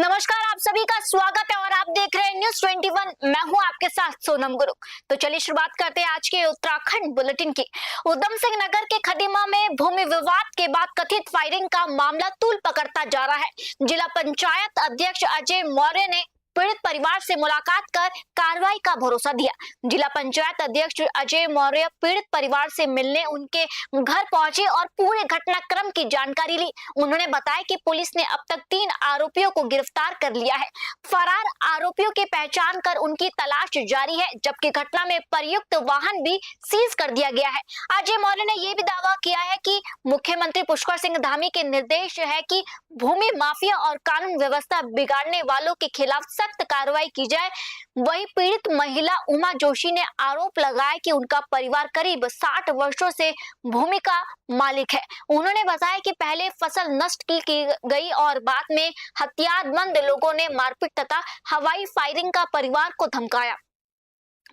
नमस्कार, आप सभी का स्वागत है और आप देख रहे हैं न्यूज 21। मैं हूं आपके साथ सोनम गुरु। तो चलिए शुरुआत करते हैं आज के उत्तराखंड बुलेटिन की। उधम सिंह नगर के खटीमा में भूमि विवाद के बाद कथित फायरिंग का मामला तूल पकड़ता जा रहा है। जिला पंचायत अध्यक्ष अजय मौर्य ने पीड़ित परिवार से मुलाकात कर कार्रवाई का भरोसा दिया। जिला पंचायत अध्यक्ष अजय मौर्य पीड़ित परिवार से मिलने उनके घर पहुंचे और पूरे घटनाक्रम की जानकारी ली। उन्होंने बताया कि पुलिस ने अब तक 3 आरोपियों को गिरफ्तार कर लिया है। फरार आरोपियों की पहचान कर उनकी तलाश जारी है, जबकि घटना में प्रयुक्त वाहन भी सीज कर दिया गया है। अजय मौर्य ने यह भी दावा किया है कि मुख्यमंत्री पुष्कर सिंह धामी के निर्देश है कि भूमि माफिया और कानून व्यवस्था बिगाड़ने वालों के खिलाफ सख्त कार्रवाई की जाए। वही पीड़ित महिला उमा जोशी ने आरोप लगाया कि उनका परिवार करीब 60 वर्षों से भूमि का मालिक है। उन्होंने बताया कि पहले फसल नष्ट की गई और बाद में हथियारबंद लोगों ने मारपीट तथा हवाई फायरिंग का परिवार को धमकाया।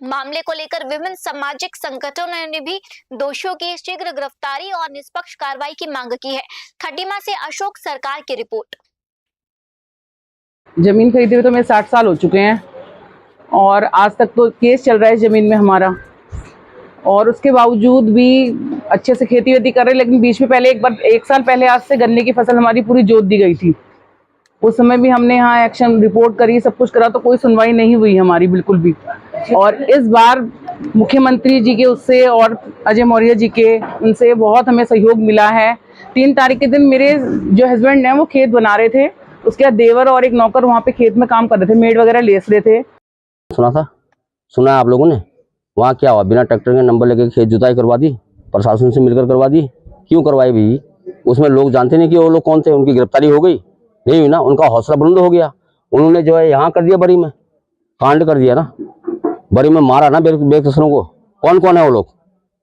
मामले को लेकर विभिन्न सामाजिक संगठनों ने भी दोषियों की शीघ्र गिरफ्तारी और निष्पक्ष कार्रवाई की मांग की है। खटीमा से अशोक सरकार की रिपोर्ट। जमीन खरीदे हुए तो मेरे 60 साल हो चुके हैं और आज तक तो केस चल रहा है ज़मीन में हमारा, और उसके बावजूद भी अच्छे से खेती वेती कर रहे। लेकिन बीच में पहले एक साल पहले आज से गन्ने की फसल हमारी पूरी जोत दी गई थी। उस समय भी हमने यहाँ एक्शन रिपोर्ट करी, सब कुछ करा, तो कोई सुनवाई नहीं हुई हमारी बिल्कुल भी। और इस बार मुख्यमंत्री जी के उससे और अजय मौर्य जी के उनसे बहुत हमें सहयोग मिला है। 3 तारीख के दिन मेरे जो हस्बैंड हैं वो खेत बना रहे थे, उसके बाद देवर और एक नौकर वहाँ पे खेत में काम कर रहे थे, मेड वगैरह लेस रहे थे। सुना आप लोगों ने वहाँ क्या हुआ? बिना ट्रैक्टर के नंबर लेके खेत जुताई करवा दी, प्रशासन से मिलकर करवा दी। क्यों करवाई भाई? उसमें लोग जानते नहीं कि वो लोग कौन थे। उनकी गिरफ्तारी हो गई नहीं हुई ना, उनका हौसला बुलंद हो गया। उन्होंने जो है यहाँ कर दिया, बरी में कांड कर दिया ना, बरी में मारा ना बेकसूरों को। कौन कौन है वो लोग?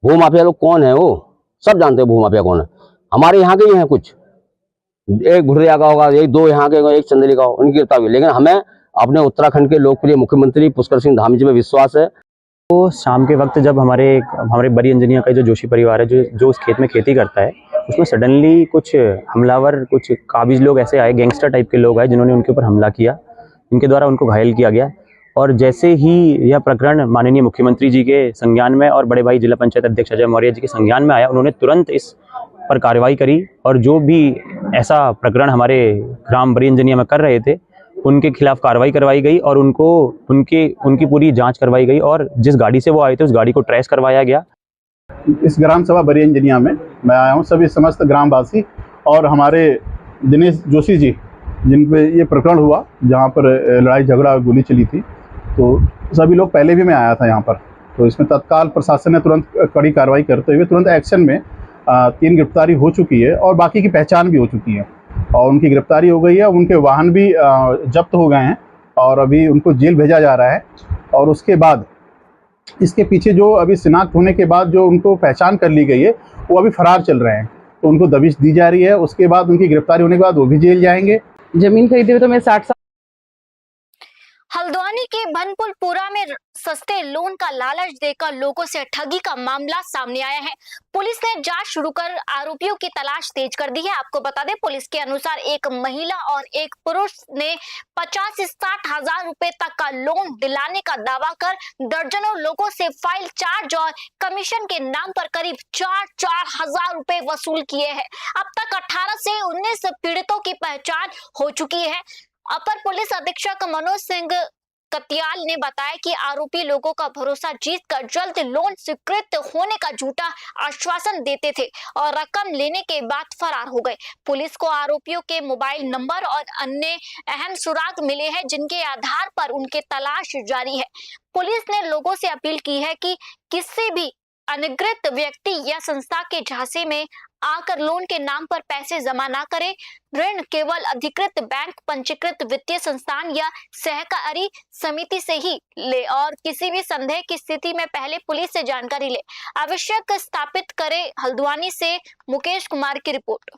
भू माफिया लोग कौन है? वो सब जानते हैं भू माफिया कौन है। हमारे यहाँ के ही हैं कुछ, एक भुरिया का होगा, एक 2 यहाँ के होगा, एक चंदेली का होगा, उनकी गिरफ्तारी। लेकिन हमें अपने उत्तराखंड के लोकप्रिय मुख्यमंत्री पुष्कर सिंह धामी जी में विश्वास है। तो शाम के वक्त जब हमारे बड़ी अंजनिया का जो जोशी परिवार है जो उस खेत में खेती करता है, उसमें सडनली कुछ हमलावर, कुछ काबिज लोग ऐसे आए, गैंगस्टर टाइप के लोग आए, जिन्होंने उनके ऊपर हमला किया। इनके द्वारा उनको घायल किया गया। और जैसे ही यह प्रकरण माननीय मुख्यमंत्री जी के संज्ञान में और बड़े भाई जिला पंचायत अध्यक्ष अजय मौर्य जी के संज्ञान में आया, उन्होंने तुरंत इस पर कार्रवाई करी और जो भी ऐसा प्रकरण हमारे ग्राम बड़ी अंजनिया में कर रहे थे उनके खिलाफ कार्रवाई करवाई गई और उनकी पूरी जांच करवाई गई। और जिस गाड़ी से वो आए थे उस गाड़ी को ट्रेस करवाया गया। इस ग्राम सभा बड़ी अंजनिया में मैं आया हूँ, सभी समस्त ग्रामवासी और हमारे दिनेश जोशी जी, जिन पे ये प्रकरण हुआ, जहाँ पर लड़ाई झगड़ा गोली चली थी, तो सभी लोग, पहले भी मैं आया था यहाँ पर, तो इसमें तत्काल प्रशासन ने तुरंत कड़ी कार्रवाई करते हुए तुरंत एक्शन में 3 गिरफ्तारी हो चुकी है और बाकी की पहचान भी हो चुकी है और उनकी गिरफ्तारी हो गई है। उनके वाहन भी जब्त हो गए हैं और अभी उनको जेल भेजा जा रहा है। और उसके बाद इसके पीछे जो अभी शिनाख्त होने के बाद जो उनको पहचान कर ली गई है, वो अभी फरार चल रहे हैं, तो उनको दबिश दी जा रही है। उसके बाद उनकी गिरफ्तारी होने के बाद वो भी जेल जाएंगे। जमीन खरीदे हुए तो मेरे 60 साल। हल्द्वानी के बनपुलपुरा में सस्ते लोन का लालच देकर लोगों से ठगी का मामला सामने आया है। पुलिस ने जांच शुरू कर आरोपियों की तलाश तेज कर दी है। आपको बता दें, पुलिस के अनुसार एक महिला और एक पुरुष ने 50 से 60 हजार रुपए तक का लोन दिलाने का दावा कर दर्जनों लोगों से फाइल चार्ज और कमीशन के नाम पर करीब 4 हजार रुपए वसूल किए हैं। अब तक 18 से 19 पीड़ितों की पहचान हो चुकी है। अपर पुलिस अधीक्षक मनोज सिंह कतियाल ने बताया कि आरोपी लोगों का भरोसा जीतकर जल्द लोन स्वीकृत होने का झूठा आश्वासन देते थे और रकम लेने के बाद फरार हो गए। पुलिस को आरोपियों के मोबाइल नंबर और अन्य अहम सुराग मिले हैं, जिनके आधार पर उनके तलाश जारी है। पुलिस ने लोगों से अपील की है कि किसी भी अनधिकृत व्यक्ति या संस्था के झांसे में आकर लोन के नाम पर पैसे जमा ना करें। ऋण केवल अधिकृत बैंक, पंजीकृत वित्तीय संस्थान या सहकारी समिति से ही ले और किसी भी संदेह की स्थिति में पहले पुलिस से जानकारी ले। आवश्यक स्थापित करें। हल्द्वानी से मुकेश कुमार की रिपोर्ट।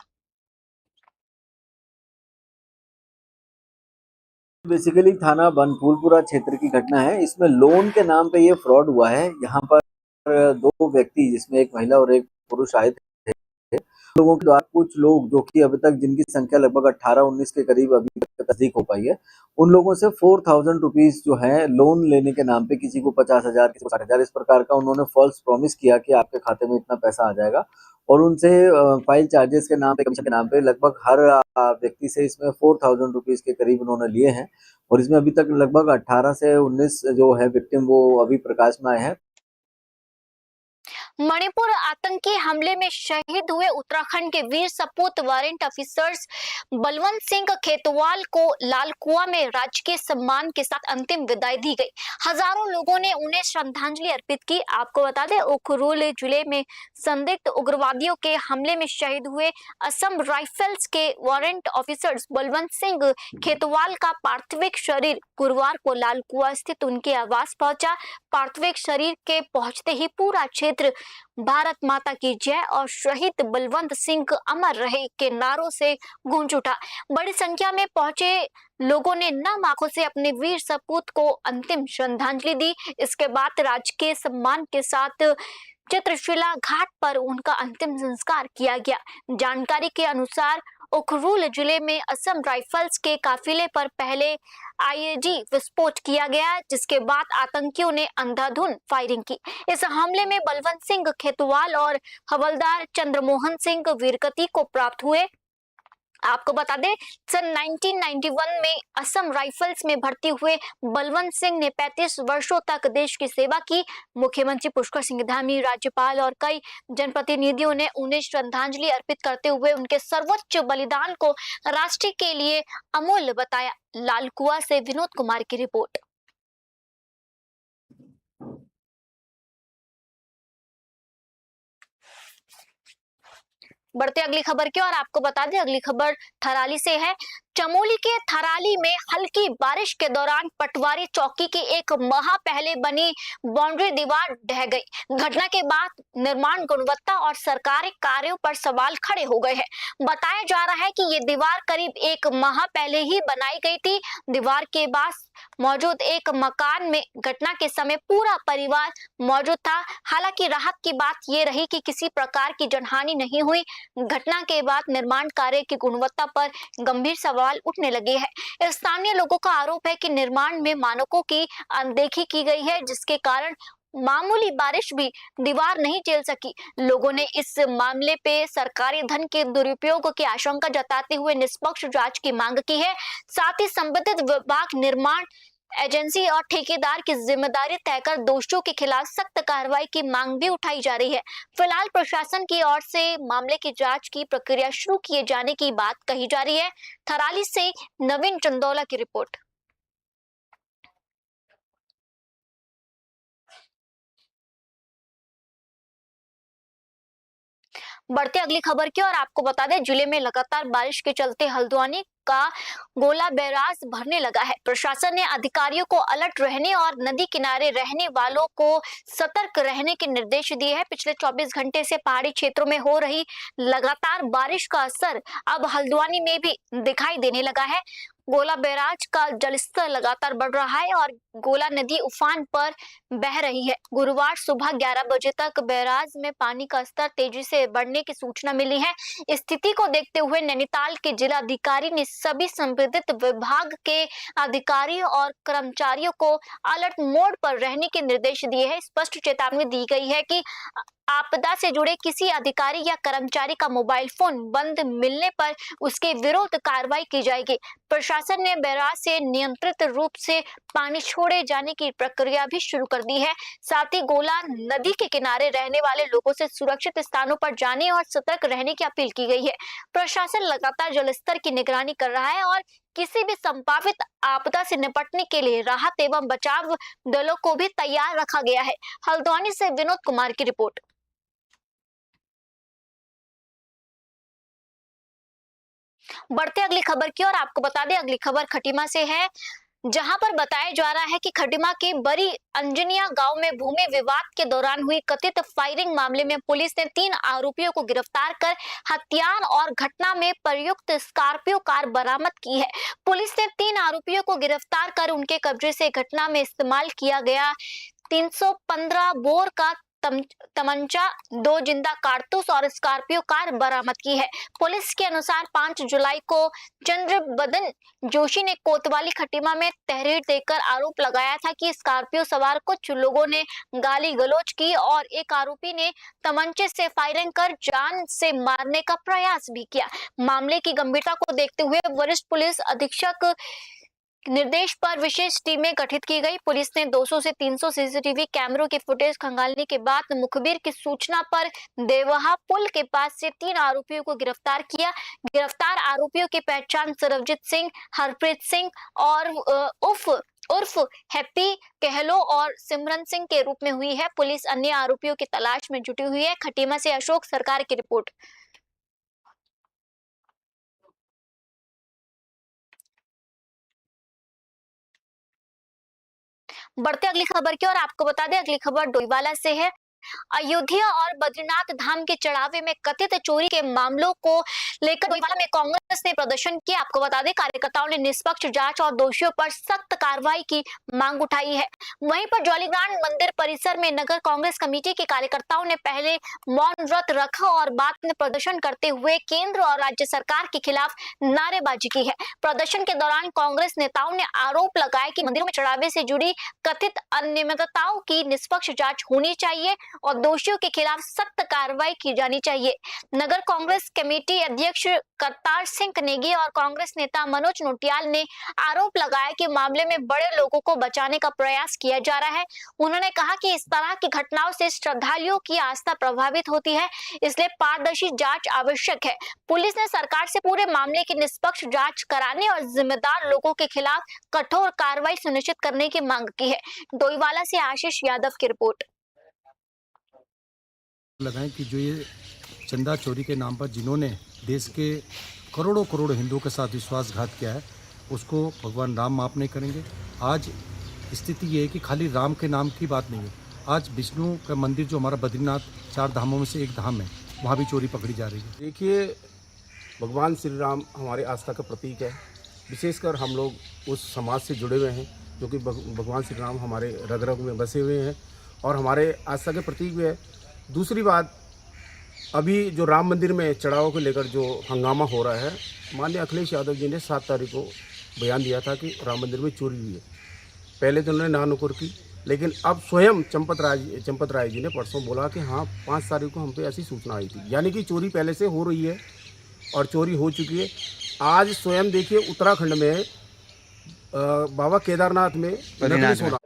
बेसिकली थाना बनपुलपुरा क्षेत्र की घटना है। इसमें लोन के नाम पे ये फ्रॉड हुआ है। यहाँ पर 2 व्यक्ति, जिसमें एक महिला और एक पुरुष आए थे लोगों के द्वारा कुछ लोग जो कि अभी तक जिनकी संख्या लगभग 18-19 के करीब अभी तक तस्दीक हो पाई है, उन लोगों से 4000 रुपीज जो है लोन लेने के नाम पे किसी को 50,000 किसी को 60,000 इस प्रकार का उन्होंने फॉल्स प्रॉमिस किया कि आपके खाते में इतना पैसा आ जाएगा और उनसे फाइल चार्जेस के नाम पे कमीशन के नाम पे लगभग हर व्यक्ति से इसमें 4000 रुपीज के करीब उन्होंने लिए हैं और इसमें अभी तक लगभग 18 से 19 जो है विक्टिम वो अभी प्रकाश में आए हैं। मणिपुर आतंकी हमले में शहीद हुए उत्तराखंड के वीर सपूत वारंट ऑफिसर्स बलवंत सिंह खेतवाल को लालकुआ में राजकीय सम्मान के साथ अंतिम विदाई दी गई। हजारों लोगों ने उन्हें श्रद्धांजलि अर्पित की। आपको बता दें, उखरुल जिले में संदिग्ध उग्रवादियों के हमले में शहीद हुए असम राइफल्स के वारंट ऑफिसर्स बलवंत सिंह खेतवाल का पार्थिव शरीर गुरुवार को लालकुआ स्थित उनके आवास पहुंचा। पार्थिव शरीर के पहुंचते ही पूरा क्षेत्र भारत माता की जय और शहीद बलवंत सिंह अमर रहे के नारों से गूंज उठा। बड़ी संख्या में पहुंचे लोगों ने नम आंखों से अपने वीर सपूत को अंतिम श्रद्धांजलि दी। इसके बाद राजकीय सम्मान के साथ चित्रशिला घाट पर उनका अंतिम संस्कार किया गया। जानकारी के अनुसार उखरुल जिले में असम राइफल्स के काफिले पर पहले आईईडी विस्फोट किया गया, जिसके बाद आतंकियों ने अंधाधुंध फायरिंग की। इस हमले में बलवंत सिंह खेतवाल और हवलदार चंद्रमोहन सिंह वीरगति को प्राप्त हुए। आपको बता दें, सन 1991 में असम राइफल्स में भर्ती हुए बलवंत सिंह ने 35 वर्षों तक देश की सेवा की। मुख्यमंत्री पुष्कर सिंह धामी, राज्यपाल और कई जनप्रतिनिधियों ने उन्हें श्रद्धांजलि अर्पित करते हुए उनके सर्वोच्च बलिदान को राष्ट्र के लिए अमूल्य बताया। लालकुआ से विनोद कुमार की रिपोर्ट। बढ़ते अगली खबर की और आपको बता दें, अगली खबर थराली से है। चमोली के थराली में हल्की बारिश के दौरान पटवारी चौकी की 1 माह पहले बनी बाउंड्री दीवार ढह गई। घटना के बाद निर्माण गुणवत्ता और सरकारी कार्यों पर सवाल खड़े हो गए हैं। बताया जा रहा है कि ये दीवार करीब 1 माह पहले ही बनाई गई थी। दीवार के पास मौजूद एक मकान में घटना के समय पूरा परिवार मौजूद था। हालांकि राहत की बात ये रही कि किसी प्रकार की जनहानि नहीं हुई। घटना के बाद निर्माण कार्य की गुणवत्ता पर गंभीर सवाल उठने लगे हैं। स्थानीय लोगों का आरोप है कि निर्माण में मानकों की अनदेखी की गई है, जिसके कारण मामूली बारिश भी दीवार नहीं झेल सकी। लोगों ने इस मामले पे सरकारी धन के दुरुपयोग की आशंका जताते हुए निष्पक्ष जांच की मांग की है। साथ ही संबंधित विभाग, निर्माण एजेंसी और ठेकेदार की जिम्मेदारी तय कर दोषियों के खिलाफ सख्त कार्रवाई की मांग भी उठाई जा रही है। फिलहाल प्रशासन की ओर से मामले की जांच की प्रक्रिया शुरू किए जाने की बात कही जा रही है। थराली से नवीन चंदौला की रिपोर्ट। बढ़ते अगली खबर की और आपको बता दें, जिले में लगातार बारिश के चलते हल्द्वानी का गोला बैराज भरने लगा है। प्रशासन ने अधिकारियों को अलर्ट रहने और नदी किनारे रहने वालों को सतर्क रहने के निर्देश दिए हैं। पिछले 24 घंटे से पहाड़ी क्षेत्रों में हो रही लगातार बारिश का असर अब हल्द्वानी में भी दिखाई देने लगा है। गोला बैराज का जलस्तर लगातार बढ़ रहा है और गोला नदी उफान पर बह रही है। गुरुवार सुबह 11 बजे तक बैराज में पानी का स्तर तेजी से बढ़ने की सूचना मिली है। स्थिति को देखते हुए नैनीताल के जिला अधिकारी ने सभी संबंधित विभाग के अधिकारियों और कर्मचारियों को अलर्ट मोड पर रहने के निर्देश दिए हैं। स्पष्ट चेतावनी दी गई है कि आपदा से जुड़े किसी अधिकारी या कर्मचारी का मोबाइल फोन बंद मिलने पर उसके विरुद्ध कार्रवाई की जाएगी। प्रशासन ने बैराज से नियंत्रित रूप से पानी छोड़े जाने की प्रक्रिया भी शुरू कर दी है। साथ ही गोला नदी के किनारे रहने वाले लोगों से सुरक्षित स्थानों पर जाने और सतर्क रहने की अपील की गई है। प्रशासन लगातार जलस्तर की निगरानी कर रहा है और किसी भी संभावित आपदा से निपटने के लिए राहत एवं बचाव दलों को भी तैयार रखा गया है। हल्द्वानी से विनोद कुमार की रिपोर्ट। बढ़ते अगली खबर की और आपको बता दें, अगली खबर खटीमा से है, जहां पर बताया जा रहा है कि खटीमा के बड़ी अंजनिया गांव में भूमि विवाद के दौरान हुई कथित फायरिंग मामले में पुलिस ने 3 आरोपियों को गिरफ्तार कर हथियार और घटना में प्रयुक्त स्कॉर्पियो कार बरामद की है। पुलिस ने 3 आरोपियों को गिरफ्तार कर उनके कब्जे से घटना में इस्तेमाल किया गया 315 बोर का तमंचा, 2 जिंदा कारतूस और स्कॉर्पियो कार बरामद की है। पुलिस के अनुसार 5 जुलाई को चंद्रबदन जोशी ने कोतवाली खटीमा में तहरीर देकर आरोप लगाया था कि स्कॉर्पियो सवार कुछ लोगों ने गाली गलौज की और एक आरोपी ने तमंचे से फायरिंग कर जान से मारने का प्रयास भी किया। मामले की गंभीरता को देखते हुए वरिष्ठ पुलिस अधीक्षक निर्देश पर विशेष टीमें गठित की गई। पुलिस ने 200 से 300 सीसीटीवी कैमरों की फुटेज खंगालने के बाद मुखबिर की सूचना पर देवहा पुल के पास से 3 आरोपियों को गिरफ्तार किया। गिरफ्तार आरोपियों की पहचान सरबजीत सिंह, हरप्रीत सिंह और उर्फ हैप्पी कहलो और सिमरन सिंह के रूप में हुई है। पुलिस अन्य आरोपियों की तलाश में जुटी हुई है। खटीमा से अशोक सरकार की रिपोर्ट। बढ़ते अगली खबर की और आपको बता दें, अगली खबर डोईवाला से है। अयोध्या और बद्रीनाथ धाम के चढ़ावे में कथित चोरी के मामलों को लेकर डोईवाला में कांग्रेस ने प्रदर्शन किया। आपको बता दें, कार्यकर्ताओं ने निष्पक्ष जांच और दोषियों पर सख्त कार्रवाई की मांग उठाई है। वहीं पर जौलीग्रांट मंदिर परिसर में नगर कांग्रेस कमेटी के कार्यकर्ताओं ने पहले मौन व्रत रखा और बाद में प्रदर्शन करते हुए केंद्र और राज्य सरकार के खिलाफ नारेबाजी की है। प्रदर्शन के दौरान कांग्रेस नेताओं ने आरोप लगाया कि मंदिरों में चढ़ावे से जुड़ी कथित अनियमितताओं की निष्पक्ष जांच होनी चाहिए और दोषियों के खिलाफ सख्त कार्रवाई की जानी चाहिए। नगर कांग्रेस कमेटी अध्यक्ष करतार सिंह नेगी और कांग्रेस नेता मनोज नोटियाल ने आरोप लगाया कि मामले में बड़े लोगों को बचाने का प्रयास किया जा रहा है। उन्होंने कहा कि इस तरह की घटनाओं से श्रद्धालुओं की आस्था प्रभावित होती है, इसलिए पारदर्शी जांच आवश्यक है। पुलिस ने सरकार से पूरे मामले की निष्पक्ष जांच कराने और जिम्मेदार लोगों के खिलाफ कठोर कार्रवाई सुनिश्चित करने की मांग की है। डोईवाला से आशीष यादव की रिपोर्ट। लगाएं कि जो ये चंदा चोरी के नाम पर जिन्होंने देश के करोड़ों हिंदुओं के साथ विश्वासघात किया है, उसको भगवान राम माफ नहीं करेंगे। आज स्थिति ये है कि खाली राम के नाम की बात नहीं है। आज विष्णु का मंदिर जो हमारा बद्रीनाथ 4 धामों में से एक धाम है, वहाँ भी चोरी पकड़ी जा रही है। देखिए, भगवान श्री राम हमारे आस्था का प्रतीक है। विशेषकर हम लोग उस समाज से जुड़े हुए हैं क्योंकि भगवान श्री राम हमारे रग रग में बसे हुए हैं और हमारे आस्था के प्रतीक भी है। दूसरी बात, अभी जो राम मंदिर में चढ़ावों को लेकर जो हंगामा हो रहा है, माननीय अखिलेश यादव जी ने 7 तारीख को बयान दिया था कि राम मंदिर में चोरी हुई है। पहले तो उन्होंने नानुकुर की, लेकिन अब स्वयं चंपत राय जी ने परसों बोला कि हाँ 5 तारीख को हम पे ऐसी सूचना आई थी, यानी कि चोरी पहले से हो रही है और चोरी हो चुकी है। आज स्वयं देखिए उत्तराखंड में बाबा केदारनाथ में नकली सोना।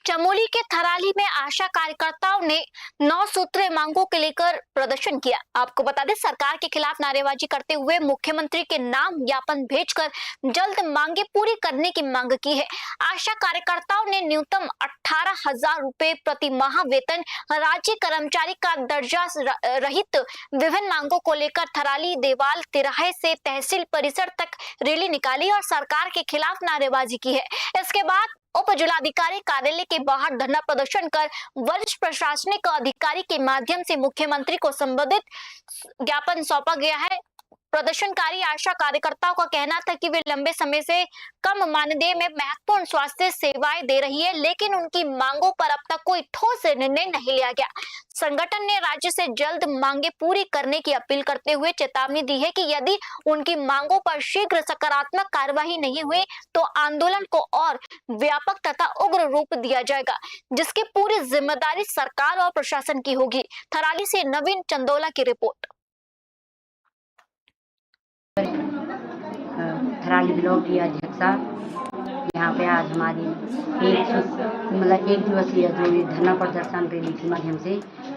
चमोली के थराली में आशा कार्यकर्ताओं ने 9 सूत्रीय मांगों के लेकर प्रदर्शन किया। आपको बता दें, सरकार के खिलाफ नारेबाजी करते हुए मुख्यमंत्री के नाम ज्ञापन भेजकर जल्द मांगे पूरी करने की मांग की है। आशा कार्यकर्ताओं ने न्यूनतम 18,000 रुपए प्रति माह वेतन, राज्य कर्मचारी का दर्जा रहित विभिन्न मांगों को लेकर थराली देवाल तिराहे से तहसील परिसर तक रैली निकाली और सरकार के खिलाफ नारेबाजी की है। इसके बाद उप जिलाधिकारी कार्यालय के बाहर धरना प्रदर्शन कर वरिष्ठ प्रशासनिक अधिकारी के माध्यम से मुख्यमंत्री को संबंधित ज्ञापन सौंपा गया है। प्रदर्शनकारी आशा कार्यकर्ताओं का कहना था कि वे लंबे समय से कम मानदेय में महत्वपूर्ण स्वास्थ्य सेवाएं दे रही है, लेकिन उनकी मांगों पर अब तक कोई ठोस निर्णय नहीं लिया गया। संगठन ने राज्य से जल्द मांगे पूरी करने की अपील करते हुए चेतावनी दी है कि यदि उनकी मांगों पर शीघ्र सकारात्मक कार्यवाही नहीं हुई तो आंदोलन को और व्यापक तथा उग्र रूप दिया जाएगा, जिसकी पूरी जिम्मेदारी सरकार और प्रशासन की होगी। थराली से नवीन चंदोला की रिपोर्ट। थराली ब्लॉक की अध्यक्षा, यहाँ पे आज हमारी एक दिवसीय जो ये धरना प्रदर्शन रैली के माध्यम से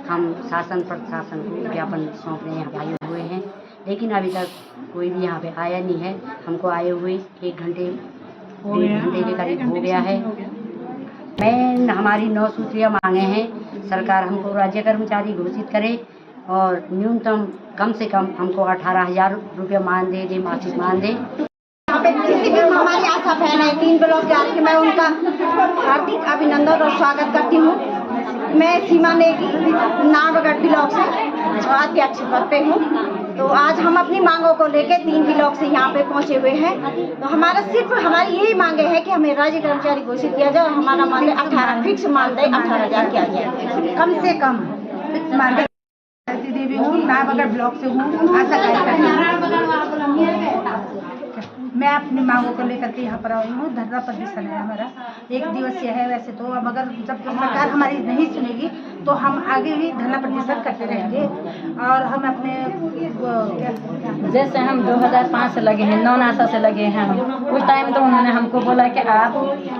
हम शासन प्रशासन को ज्ञापन सौंपने यहाँ आए हुए हैं, लेकिन अभी तक कोई भी यहाँ पे आया नहीं है। हमको आए हुए 1 घंटे 1.5 घंटे के करीब हो गया है। हमारी 9 सूत्रीय मांगे हैं। सरकार हमको राज्य कर्मचारी घोषित करे और न्यूनतम कम से कम हमको 18,000 रुपये मानदेय दे, मासिक मानदेय। यहाँ पे किसी भी हमारी आशा बहन है 3 ब्लॉक जा रही है, मैं उनका हार्दिक अभिनंदन और स्वागत करती हूँ। मैं सीमा नेगी नावगढ़ ब्लॉक से अध्यक्ष पद पे हूँ। तो आज हम अपनी मांगों को लेके 3 ब्लॉक से यहाँ पे पहुँचे हुए हैं। तो हमारा सिर्फ हमारी यही मांगे है कि हमें राज्य कर्मचारी घोषित किया जाए और हमारा मानदेय 18 फिक्स मानदेय 18,000 किया जाए, कम से कम मानदेय। देवी हूँ, नागबगड़ ब्लॉक से हूँ, आशा कार्यकर्ता। मैं अपनी मांगों को लेकर के यहाँ पर आई हूँ। धरना प्रदर्शन है हमारा 1 दिवसीय है वैसे तो, अब अगर जब सरकार हमारी नहीं सुनेगी तो हम आगे भी धरना प्रदर्शन करते रहेंगे। और हम अपने जैसे हम 2005 से लगे हैं, नौन आशा से लगे हैं हम, उस टाइम तो उन्होंने हमको बोला कि आप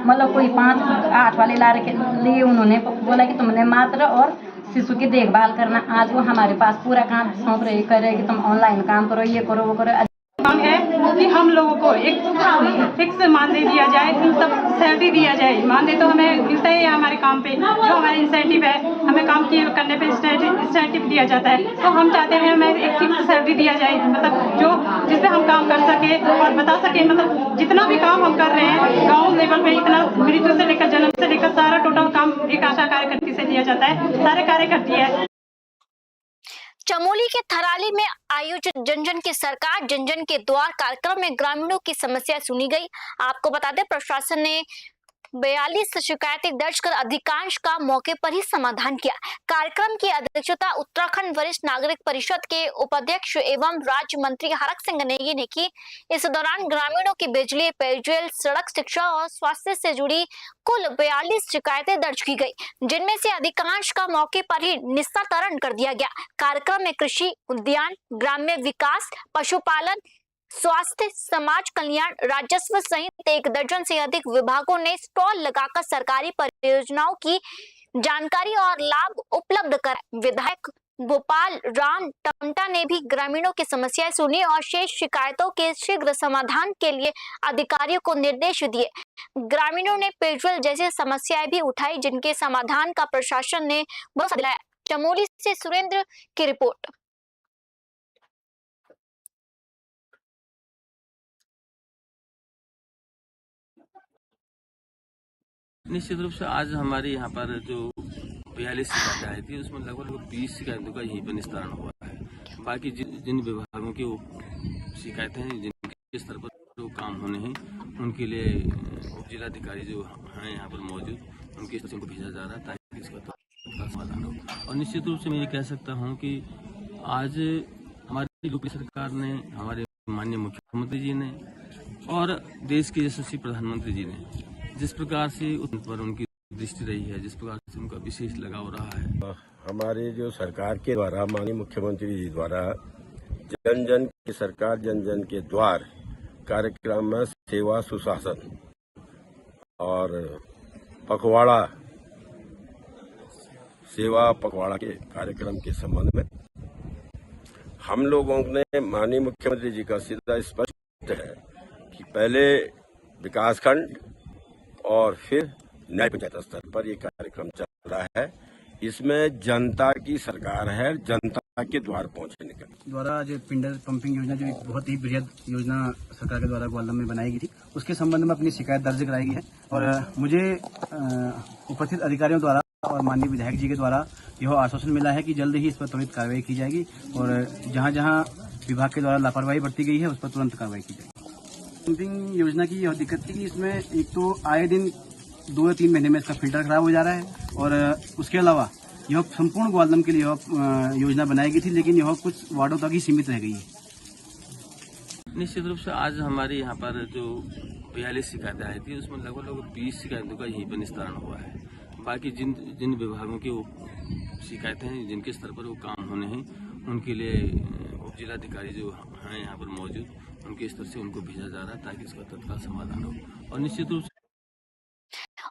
मतलब कोई 5-8 वाले ला के लिए उन्होंने बोला कि तुमने मात्र और शिशु की देखभाल करना। आज वो हमारे पास पूरा काम सौंप रहे, कर रहे कि तुम ऑनलाइन काम करो, ये करो, वो करो। मांग है कि हम लोगों को एक फिक्स मानदेय दिया जाए, तब सैलरी दिया जाए। मानदेय तो हमें मिलता है हमारे काम पे, जो हमारे इंसेंटिव है, हमें काम किए करने पे इंसेंटिव दिया जाता है। तो हम चाहते हैं हमें एक फिक्स सैलरी दिया जाए, मतलब जो जिसपे हम काम कर सके और बता सके, मतलब जितना भी काम हम कर रहे हैं गाँव लेवल पे, इतना मृत्यु से लेकर जन्म से लेकर सारा टोटल काम एक आशा कार्यकर्ती से दिया जाता है, सारे कार्यकर्ती है। चमोली के थराली में आयोजित जन जन की सरकार जन जन के द्वार कार्यक्रम में ग्रामीणों की समस्या सुनी गई। आपको बता दें प्रशासन ने 42 शिकायतें दर्ज कर अधिकांश का मौके पर ही समाधान किया। कार्यक्रम की अध्यक्षता उत्तराखंड वरिष्ठ नागरिक परिषद के उपाध्यक्ष एवं राज्य मंत्री हरक सिंह नेगी ने की। इस दौरान ग्रामीणों की बिजली, पेयजल, सड़क, शिक्षा और स्वास्थ्य से जुड़ी कुल 42 शिकायतें दर्ज की गई, जिनमें से अधिकांश का मौके पर ही निस्तारण कर दिया गया। कार्यक्रम में कृषि, उद्यान, ग्राम्य विकास, पशुपालन, स्वास्थ्य, समाज कल्याण, राजस्व सहित 1 दर्जन से अधिक विभागों ने स्टॉल लगाकर सरकारी परियोजनाओं की जानकारी और लाभ उपलब्ध कराए। विधायक गोपाल राम टमटा ने भी ग्रामीणों की समस्याएं सुनी और शेष शिकायतों के शीघ्र समाधान के लिए अधिकारियों को निर्देश दिए। ग्रामीणों ने पेयजल जैसी समस्याएं भी उठाई, जिनके समाधान का प्रशासन ने भरोसा दिलाया। चमोली से सुरेंद्र की रिपोर्ट। निश्चित रूप से आज हमारे यहाँ पर जो 42 शिकायतें आई थी, उसमें लगभग 20 शिकायतों का यहीं पर निस्तारण हुआ है। बाकी जिन विभागों की वो शिकायतें हैं, जिनके स्तर पर जो काम होने हैं, उनके लिए उप जिलाधिकारी जो हैं यहाँ पर मौजूद, उनके स्तर से उनको भेजा जा रहा है ताकि इसका समाधान हो। और निश्चित रूप से मैं ये कह सकता हूँ कि आज हमारी यूपी सरकार ने, हमारे माननीय मुख्यमंत्री जी ने और देश के यशस्वी प्रधानमंत्री जी ने जिस प्रकार से उन पर उनकी दृष्टि रही है, जिस प्रकार से उनका विशेष लगाव रहा है, हमारे जो सरकार के द्वारा, माननीय मुख्यमंत्री जी द्वारा जन जन की सरकार जन जन के द्वार कार्यक्रम में सेवा सुशासन और पखवाड़ा सेवा पखवाड़ा के कार्यक्रम के संबंध में हम लोगों ने माननीय मुख्यमंत्री जी का सीधा स्पष्ट है कि पहले विकासखंड और फिर न्याय पंचायत स्तर पर ये कार्यक्रम चल रहा है। इसमें जनता की सरकार है, जनता के द्वार पहुंचने का द्वारा जो पिंडर पंपिंग योजना, जो एक बहुत ही बृहद योजना सरकार के द्वारा ग्वालियर में बनाई गई थी, उसके संबंध में अपनी शिकायत दर्ज कराई गई है। और मुझे उपस्थित अधिकारियों द्वारा और माननीय विधायक जी के द्वारा यह आश्वासन मिला है कि जल्द ही इस पर त्वरित कार्रवाई की जाएगी और जहां जहां विभाग के द्वारा लापरवाही बरती गई है उस पर तुरंत कार्रवाई की जाएगी। पंपिंग योजना की यह दिक्कत थी कि इसमें एक तो आए दिन 2 या 3 महीने में इसका फिल्टर खराब हो जा रहा है और उसके अलावा यह संपूर्ण ग्वालियर के लिए योजना बनाई गई थी, लेकिन यह कुछ वार्डों तक ही सीमित रह गई है। निश्चित रूप से आज हमारे यहाँ पर जो 42 शिकायतें आई थी, उसमें लगभग 20 शिकायतों का यहीं पर निस्तारण हुआ है। बाकी जिन विभागों की वो शिकायतें हैं, जिनके स्तर पर वो काम होने हैं, उनके लिए उप जिलाधिकारी जो हैं यहाँ पर मौजूद, उनके स्तर से उनको भेजा जा रहा है ताकि इसका तत्काल समाधान हो। और निश्चित रूप से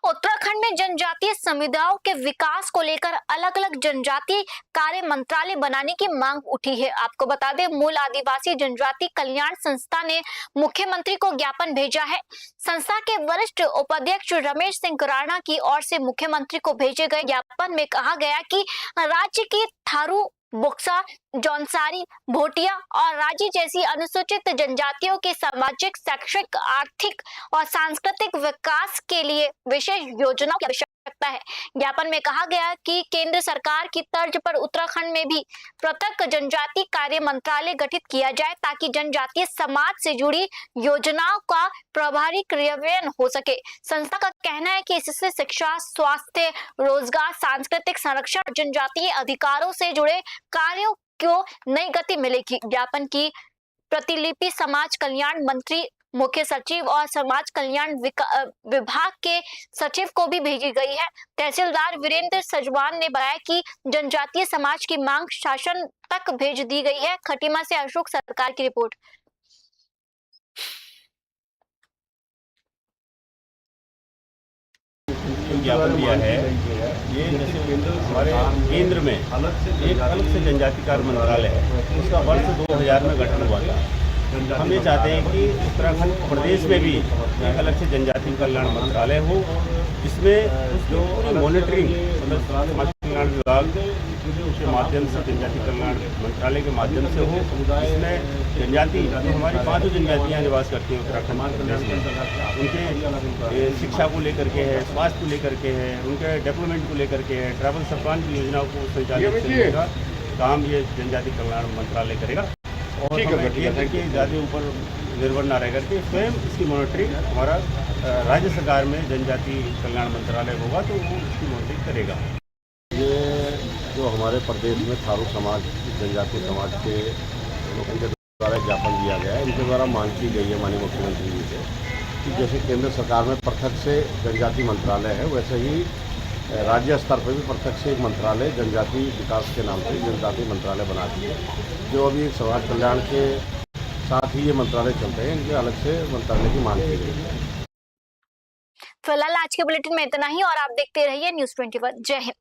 उत्तराखंड में जनजातीय समुदायों के विकास को लेकर अलग अलग जनजातीय कार्य मंत्रालय बनाने की मांग उठी है। आपको बता दें, मूल आदिवासी जनजाति कल्याण संस्था ने मुख्यमंत्री को ज्ञापन भेजा है। संस्था के वरिष्ठ उपाध्यक्ष रमेश सिंह राणा की ओर से मुख्यमंत्री को भेजे गए ज्ञापन में कहा गया कि राज्य की थारू, बुक्सा, जौनसारी, भोटिया और राजी जैसी अनुसूचित जनजातियों के सामाजिक, शैक्षिक, आर्थिक और सांस्कृतिक विकास के लिए विशेष योजनाओं की आवश्यकता सकता है। ज्ञापन में कहा गया कि केंद्र सरकार की तर्ज पर उत्तराखंड में भी पृथक जनजाति कार्य मंत्रालय गठित किया जाए ताकि जनजातीय समाज से जुड़ी योजनाओं का प्रभावी क्रियान्वयन हो सके। संस्था का कहना है कि इससे शिक्षा, स्वास्थ्य, रोजगार, सांस्कृतिक संरक्षण और जनजातीय अधिकारों से जुड़े कार्यों को नई गति मिलेगी। ज्ञापन की प्रतिलिपि समाज कल्याण मंत्री, मुख्य सचिव और समाज कल्याण विभाग के सचिव को भी भेजी गई है। तहसीलदार वीरेंद्र सजवान ने बताया कि जनजातीय समाज की मांग शासन तक भेज दी गई है। खटीमा से अशोक सरकार की रिपोर्ट। ज्ञापन दिया है, ये जैसे हमारे केंद्र में एक अलग से जनजाति कार्य मंत्रालय है, उसका वर्ष 2000 में गठन हुआ था। हम ये चाहते हैं कि उत्तराखंड प्रदेश में भी एक अलग से जनजाति कल्याण मंत्रालय हो, जिसमें जो मॉनिटरिंग मतलब समाज कल्याण विभाग के माध्यम से जनजाति कल्याण मंत्रालय के माध्यम से हो। इसमें जनजाति जो हमारी 5 जनजातियाँ निवास करती हैं उत्तराखंड प्रदेश में, उनके शिक्षा को लेकर के है, स्वास्थ्य को लेकर के है, उनके डेवलपमेंट को लेकर के है, ट्रैवल सप्लान की योजनाओं को संचालित करने का काम ये जनजाति कल्याण मंत्रालय करेगा। और केंद्र के ज़्यादा ऊपर निर्भर न रह करके स्वयं इसकी मॉनिटरिंग हमारा राज्य सरकार में जनजाति कल्याण मंत्रालय होगा, तो वो इसकी मॉनिटरिंग करेगा। ये जो हमारे प्रदेश में थारू समाज, जनजाति समाज के लोगों के द्वारा ज्ञापन दिया गया है, इनके द्वारा मांग की गई है माननीय मुख्यमंत्री जी से कि जैसे केंद्र सरकार में पृथक से जनजाति मंत्रालय है, वैसे ही राज्य स्तर पर भी पृथक से एक मंत्रालय जनजाति विकास के नाम से जनजाति मंत्रालय बना दिए। जो अभी समाज कल्याण के साथ ही ये मंत्रालय चलते हैं, इनके अलग से मंत्रालय की मांग की गई है। फिलहाल आज के बुलेटिन में इतना ही और आप देखते रहिए न्यूज़ 21। जय हिंद।